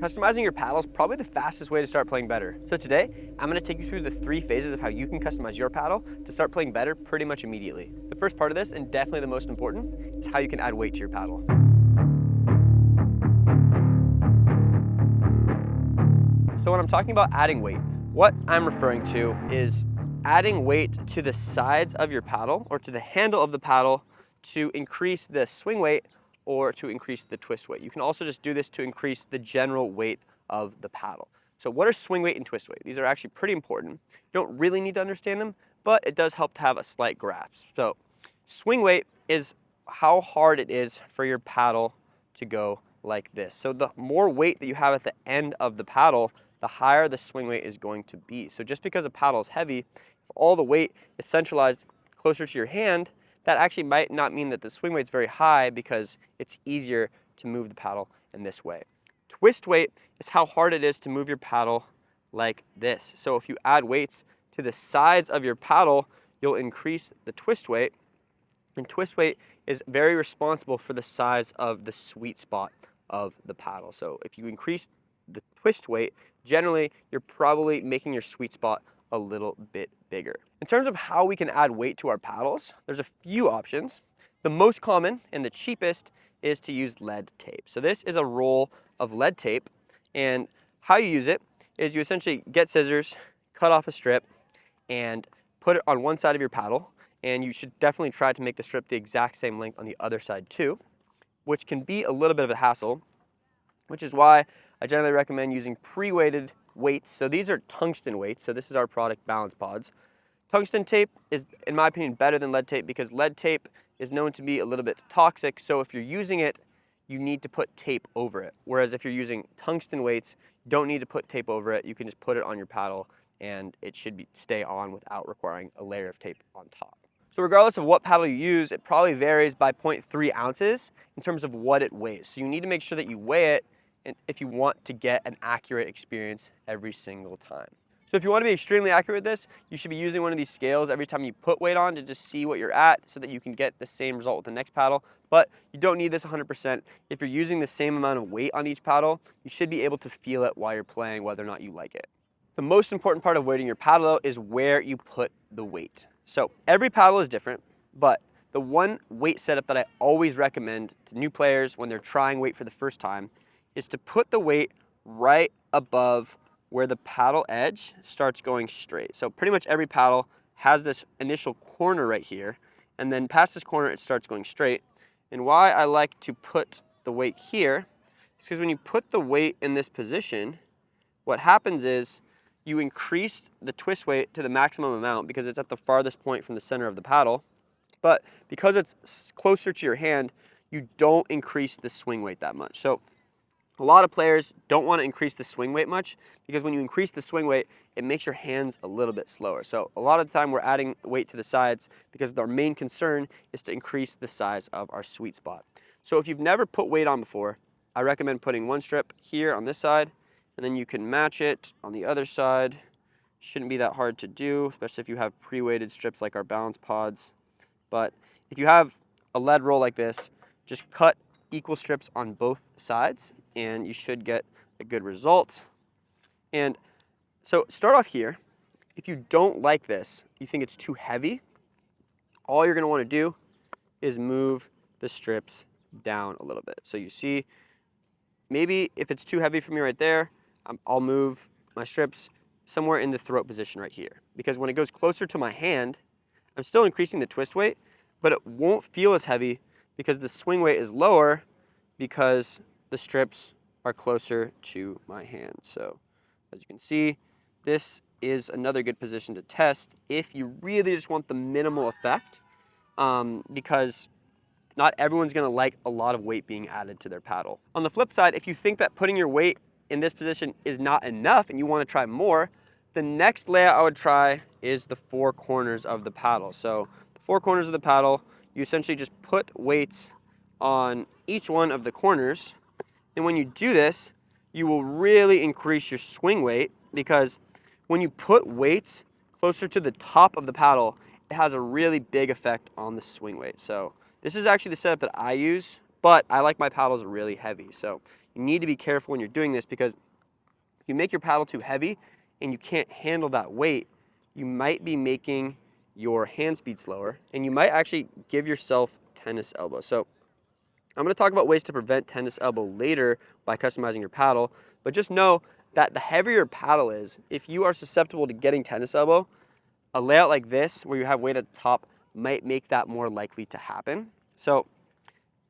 Customizing your paddle is probably the fastest way to start playing better. So today, I'm going to take you through the 3 phases of how you can customize your paddle to start playing better pretty much immediately. The first part of this, and definitely the most important, is how you can add weight to your paddle. So when I'm talking about adding weight, what I'm referring to is adding weight to the sides of your paddle or to the handle of the paddle to increase the swing weight or to increase the twist weight. You can also just do this to increase the general weight of the paddle. So what are swing weight and twist weight? These are actually pretty important. You don't really need to understand them, but it does help to have a slight grasp. So swing weight is how hard it is for your paddle to go like this. So the more weight that you have at the end of the paddle, the higher the swing weight is going to be. So just because a paddle is heavy, if all the weight is centralized closer to your hand, that actually might not mean that the swing weight's very high because it's easier to move the paddle in this way. Twist weight is how hard it is to move your paddle like this. So if you add weights to the sides of your paddle, you'll increase the twist weight. And twist weight is very responsible for the size of the sweet spot of the paddle. So if you increase the twist weight, generally you're probably making your sweet spot a little bit bigger. In terms of how we can add weight to our paddles, there's a few options. The most common and the cheapest is to use lead tape. So this is a roll of lead tape, and how you use it is you essentially get scissors, cut off a strip, and put it on one side of your paddle, and you should definitely try to make the strip the exact same length on the other side too, which can be a little bit of a hassle, which is why I generally recommend using pre-weighted weights. So these are tungsten weights. So this is our product, Balance Pods. Tungsten tape is, in my opinion, better than lead tape because lead tape is known to be a little bit toxic. So if you're using it, you need to put tape over it. Whereas if you're using tungsten weights, you don't need to put tape over it. You can just put it on your paddle and it should stay on without requiring a layer of tape on top. So regardless of what paddle you use, it probably varies by 0.3 ounces in terms of what it weighs. So you need to make sure that you weigh it if you want to get an accurate experience every single time. So if you want to be extremely accurate with this, you should be using one of these scales every time you put weight on to just see what you're at so that you can get the same result with the next paddle. But you don't need this 100%. If you're using the same amount of weight on each paddle, you should be able to feel it while you're playing, whether or not you like it. The most important part of weighting your paddle though is where you put the weight. So every paddle is different, but the one weight setup that I always recommend to new players when they're trying weight for the first time is to put the weight right above where the paddle edge starts going straight. So pretty much every paddle has this initial corner right here, and then past this corner it starts going straight. And why I like to put the weight here is because when you put the weight in this position, what happens is you increase the twist weight to the maximum amount because it's at the farthest point from the center of the paddle. But because it's closer to your hand, you don't increase the swing weight that much. So a lot of players don't want to increase the swing weight much because when you increase the swing weight, it makes your hands a little bit slower. So a lot of the time we're adding weight to the sides because our main concern is to increase the size of our sweet spot. So if you've never put weight on before, I recommend putting one strip here on this side, and then you can match it on the other side. Shouldn't be that hard to do, especially if you have pre-weighted strips like our Balance Pods. But if you have a lead roll like this, just cut equal strips on both sides and you should get a good result. And so start off here. If you don't like this, you think it's too heavy, all you're going to want to do is move the strips down a little bit. So you see, maybe if it's too heavy for me right there, I'll move my strips somewhere in the throat position right here. Because when it goes closer to my hand, I'm still increasing the twist weight, but it won't feel as heavy because the swing weight is lower because the strips are closer to my hand. So as you can see, this is another good position to test if you really just want the minimal effect, because not everyone's going to like a lot of weight being added to their paddle. On the flip side, if you think that putting your weight in this position is not enough and you want to try more, the next layout I would try is the 4 corners of the paddle. So the 4 corners of the paddle, you essentially just put weights on each one of the corners. And when you do this, you will really increase your swing weight because when you put weights closer to the top of the paddle, it has a really big effect on the swing weight. So this is actually the setup that I use, but I like my paddles really heavy. So you need to be careful when you're doing this, because if you make your paddle too heavy and you can't handle that weight, you might be making your hand speed slower, and you might actually give yourself tennis elbow. So I'm going to talk about ways to prevent tennis elbow later by customizing your paddle, but just know that the heavier your paddle is, if you are susceptible to getting tennis elbow, a layout like this where you have weight at the top might make that more likely to happen. So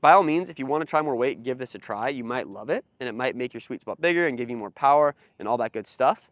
by all means, if you want to try more weight, give this a try. You might love it, and it might make your sweet spot bigger and give you more power and all that good stuff.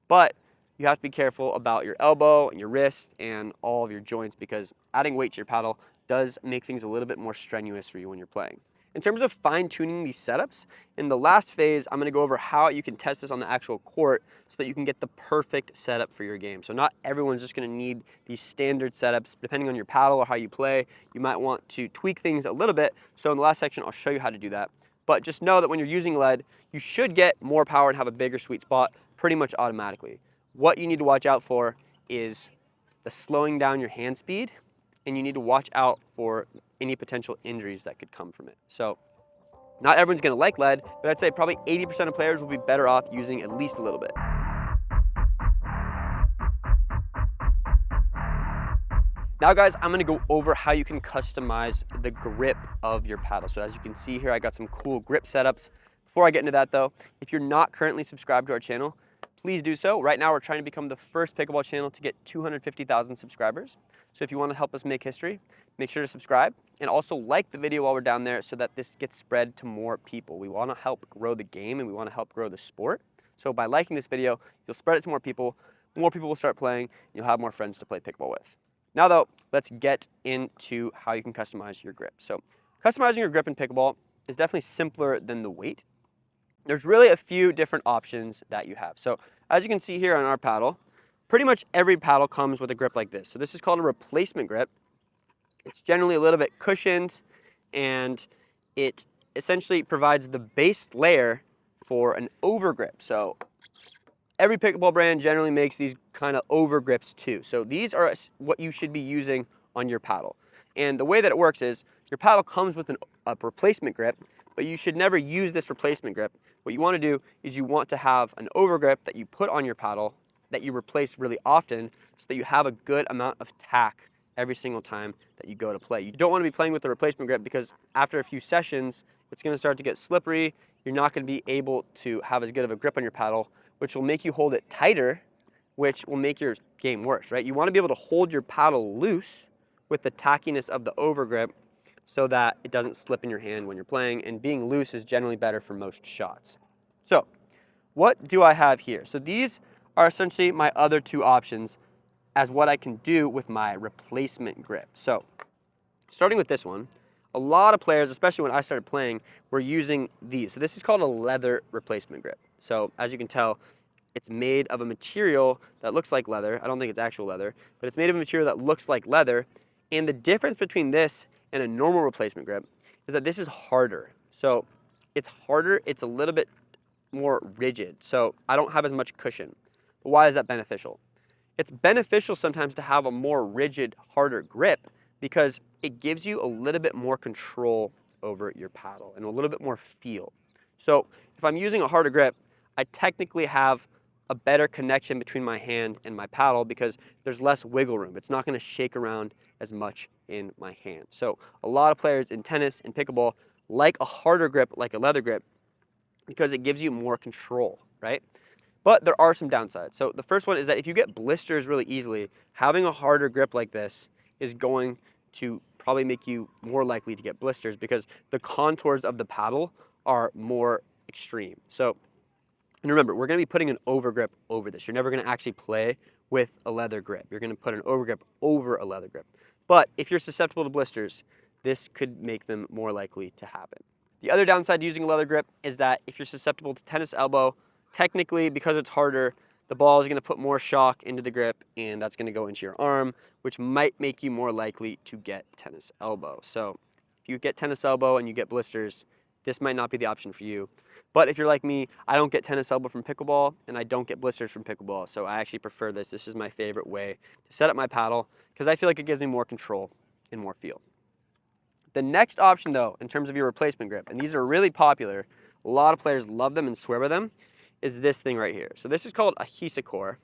But you have to be careful about your elbow and your wrist and all of your joints, because adding weight to your paddle does make things a little bit more strenuous for you when you're playing. In terms of fine-tuning these setups, in the last phase, I'm going to go over how you can test this on the actual court so that you can get the perfect setup for your game. So not everyone's just going to need these standard setups. Depending on your paddle or how you play, you might want to tweak things a little bit. So in the last section, I'll show you how to do that. But just know that when you're using lead, you should get more power and have a bigger sweet spot pretty much automatically. What you need to watch out for is the slowing down your hand speed, and you need to watch out for any potential injuries that could come from it. So not everyone's going to like lead, but I'd say probably 80% of players will be better off using at least a little bit. Now guys, I'm going to go over how you can customize the grip of your paddle. So as you can see here, I got some cool grip setups. Before I get into that though, if you're not currently subscribed to our channel, please do so. Right now we're trying to become the first pickleball channel to get 250,000 subscribers. So if you want to help us make history, make sure to subscribe and also like the video while we're down there so that this gets spread to more people. We want to help grow the game and we want to help grow the sport. So by liking this video, you'll spread it to more people will start playing, and you'll have more friends to play pickleball with. Now though, let's get into how you can customize your grip. So customizing your grip in pickleball is definitely simpler than the weight. There's really a few different options that you have. So as you can see here on our paddle, pretty much every paddle comes with a grip like this. So this is called a replacement grip. It's generally a little bit cushioned, and it essentially provides the base layer for an overgrip. So every pickleball brand generally makes these kind of overgrips too. So these are what you should be using on your paddle. And the way that it works is your paddle comes with a replacement grip, but you should never use this replacement grip. What you want to do is you want to have an overgrip that you put on your paddle that you replace really often so that you have a good amount of tack every single time that you go to play. You don't want to be playing with the replacement grip, because after a few sessions, it's going to start to get slippery. You're not going to be able to have as good of a grip on your paddle, which will make you hold it tighter, which will make your game worse, right? You want to be able to hold your paddle loose with the tackiness of the overgrip so that it doesn't slip in your hand when you're playing, and being loose is generally better for most shots. So what do I have here? So these are essentially my other two options as what I can do with my replacement grip. So starting with this one, a lot of players, especially when I started playing, were using these. So this is called a leather replacement grip. So as you can tell, it's made of a material that looks like leather. I don't think it's actual leather, but it's made of a material that looks like leather. And the difference between this and a normal replacement grip is that this is harder. So it's harder, it's a little bit more rigid. So I don't have as much cushion. But why is that beneficial? It's beneficial sometimes to have a more rigid, harder grip, because it gives you a little bit more control over your paddle and a little bit more feel. So if I'm using a harder grip, I technically have a better connection between my hand and my paddle because there's less wiggle room. It's not going to shake around as much in my hand. So a lot of players in tennis and pickleball like a harder grip, like a leather grip, because it gives you more control, right? But there are some downsides. So the first one is that if you get blisters really easily, having a harder grip like this is going to probably make you more likely to get blisters because the contours of the paddle are more extreme. So, and remember, we're going to be putting an overgrip over this. You're never going to actually play with a leather grip. You're going to put an overgrip over a leather grip. But if you're susceptible to blisters, this could make them more likely to happen. The other downside to using a leather grip is that if you're susceptible to tennis elbow, technically, because it's harder, the ball is going to put more shock into the grip, and that's going to go into your arm, which might make you more likely to get tennis elbow. So if you get tennis elbow and you get blisters, this might not be the option for you. But if you're like me, I don't get tennis elbow from pickleball, and I don't get blisters from pickleball, so I actually prefer this. This is my favorite way to set up my paddle because I feel like it gives me more control and more feel. The next option, though, in terms of your replacement grip, and these are really popular, a lot of players love them and swear by them, is this thing right here. So this is called a Hesacore,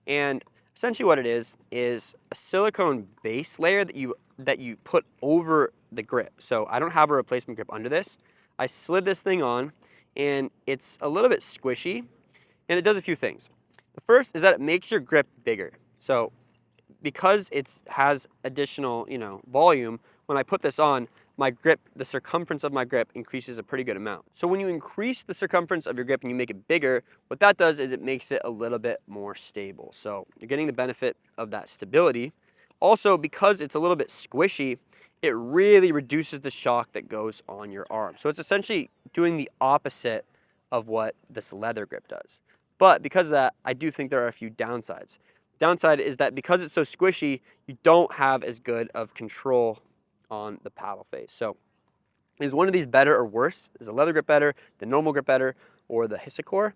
and essentially what it is a silicone base layer that you put over the grip. So I don't have a replacement grip under this. I slid this thing on, and it's a little bit squishy, and it does a few things. The first is that it makes your grip bigger. So because it has additional, volume, when I put this on, my grip, the circumference of my grip increases a pretty good amount. So when you increase the circumference of your grip and you make it bigger, what that does is it makes it a little bit more stable. So you're getting the benefit of that stability. Also, because it's a little bit squishy, it really reduces the shock that goes on your arm. So it's essentially doing the opposite of what this leather grip does. But because of that, I do think there are a few downsides. Downside is that because it's so squishy, you don't have as good of control on the paddle face. So is one of these better or worse? Is the leather grip better, the normal grip better, or the Hesacore?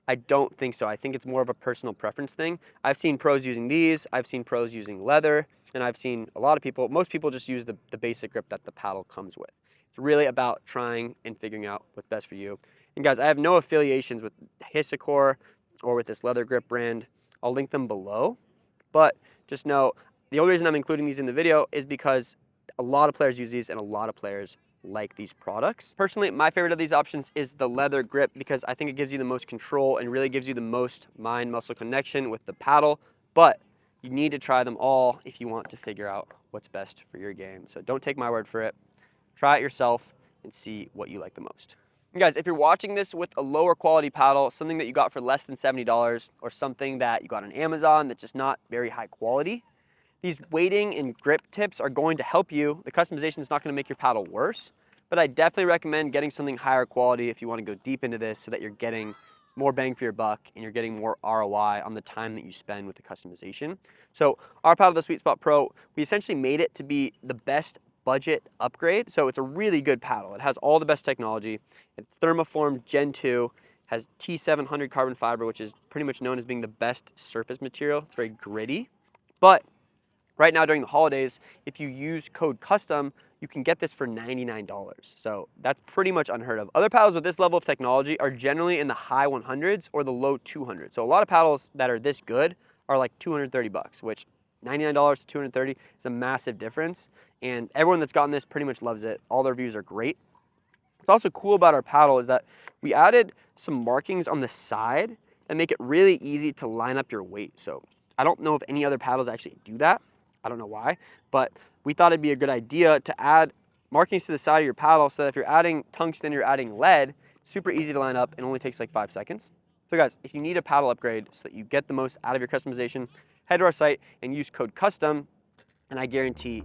I don't think so. I think it's more of a personal preference thing. I've seen pros using these, I've seen pros using leather, and I've seen a lot of people, most people just use the basic grip that the paddle comes with. It's really about trying and figuring out what's best for you. And guys, I have no affiliations with Hesacore or with this leather grip brand. I'll link them below, but just know the only reason I'm including these in the video is because a lot of players use these and a lot of players like these products. Personally, my favorite of these options is the leather grip because I think it gives you the most control and really gives you the most mind-muscle connection with the paddle, but you need to try them all if you want to figure out what's best for your game. So don't take my word for it. Try it yourself and see what you like the most. And guys, if you're watching this with a lower quality paddle, something that you got for less than $70 or something that you got on Amazon that's just not very high quality, these weighting and grip tips are going to help you. The customization is not going to make your paddle worse, but I definitely recommend getting something higher quality if you want to go deep into this so that you're getting more bang for your buck and you're getting more ROI on the time that you spend with the customization. So our paddle, the Sweet Spot Pro, we essentially made it to be the best budget upgrade. So it's a really good paddle. It has all the best technology. It's thermoformed Gen 2, has T700 carbon fiber, which is pretty much known as being the best surface material. It's very gritty. But right now during the holidays, if you use code CUSTOM, you can get this for $99. So that's pretty much unheard of. Other paddles with this level of technology are generally in the high 100s or the low 200s. So a lot of paddles that are this good are like 230 bucks, which $99 to 230 is a massive difference. And everyone that's gotten this pretty much loves it. All the reviews are great. What's also cool about our paddle is that we added some markings on the side that make it really easy to line up your weight. So I don't know if any other paddles actually do that. I don't know why, but we thought it'd be a good idea to add markings to the side of your paddle so that if you're adding tungsten, you're adding lead, it's super easy to line up and only takes like 5 seconds. So guys, if you need a paddle upgrade so that you get the most out of your customization, head to our site and use code CUSTOM, and I guarantee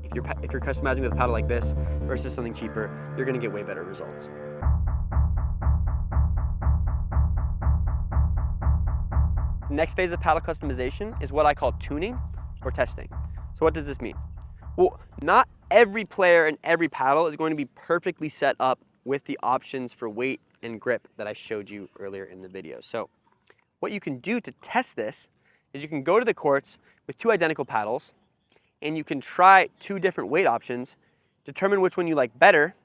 if you're customizing with a paddle like this versus something cheaper, you're gonna get way better results. The next phase of paddle customization is what I call tuning or testing. So what does this mean? Well, not every player and every paddle is going to be perfectly set up with the options for weight and grip that I showed you earlier in the video. So what you can do to test this is you can go to the courts with 2 identical paddles and you can try 2 different weight options, determine which one you like better,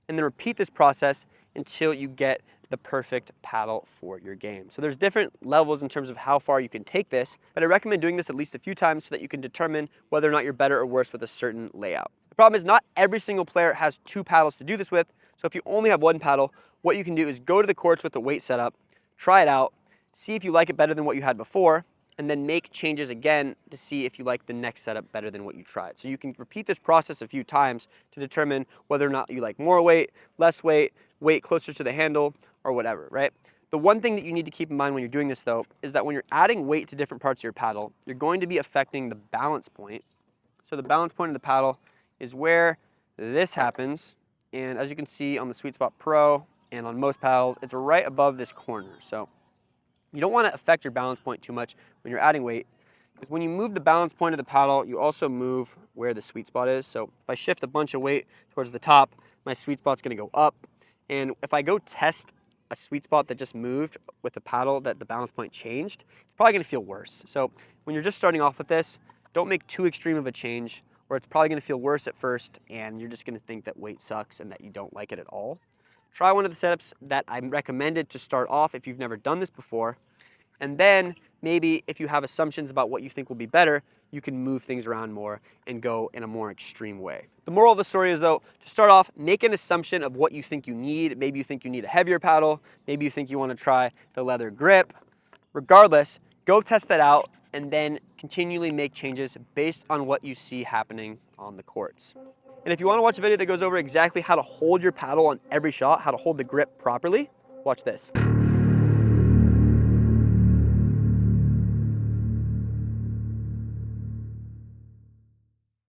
and then repeat this process until you get the perfect paddle for your game. So there's different levels in terms of how far you can take this, but I recommend doing this at least a few times so that you can determine whether or not you're better or worse with a certain layout. The problem is not every single player has 2 paddles to do this with, so if you only have 1 paddle, what you can do is go to the courts with the weight setup, try it out, see if you like it better than what you had before, and then make changes again to see if you like the next setup better than what you tried. So you can repeat this process a few times to determine whether or not you like more weight, less weight, weight closer to the handle, or whatever, right? The one thing that you need to keep in mind when you're doing this though, is that when you're adding weight to different parts of your paddle, you're going to be affecting the balance point. So the balance point of the paddle is where this happens. And as you can see on the Sweet Spot Pro and on most paddles, it's right above this corner. So you don't want to affect your balance point too much when you're adding weight, because when you move the balance point of the paddle, you also move where the sweet spot is. So if I shift a bunch of weight towards the top, my sweet spot's going to go up. And if I go test a sweet spot that just moved with the paddle that the balance point changed, it's probably going to feel worse. So when you're just starting off with this, don't make too extreme of a change, or it's probably going to feel worse at first and you're just going to think that weight sucks and that you don't like it at all. try one of the setups that I recommended to start off if you've never done this before. And then maybe if you have assumptions about what you think will be better, you can move things around more and go in a more extreme way. The moral of the story is though, to start off, make an assumption of what you think you need. Maybe you think you need a heavier paddle. Maybe you think you want to try the leather grip. Regardless, go test that out and then continually make changes based on what you see happening on the courts. And if you want to watch a video that goes over exactly how to hold your paddle on every shot, how to hold the grip properly, watch this.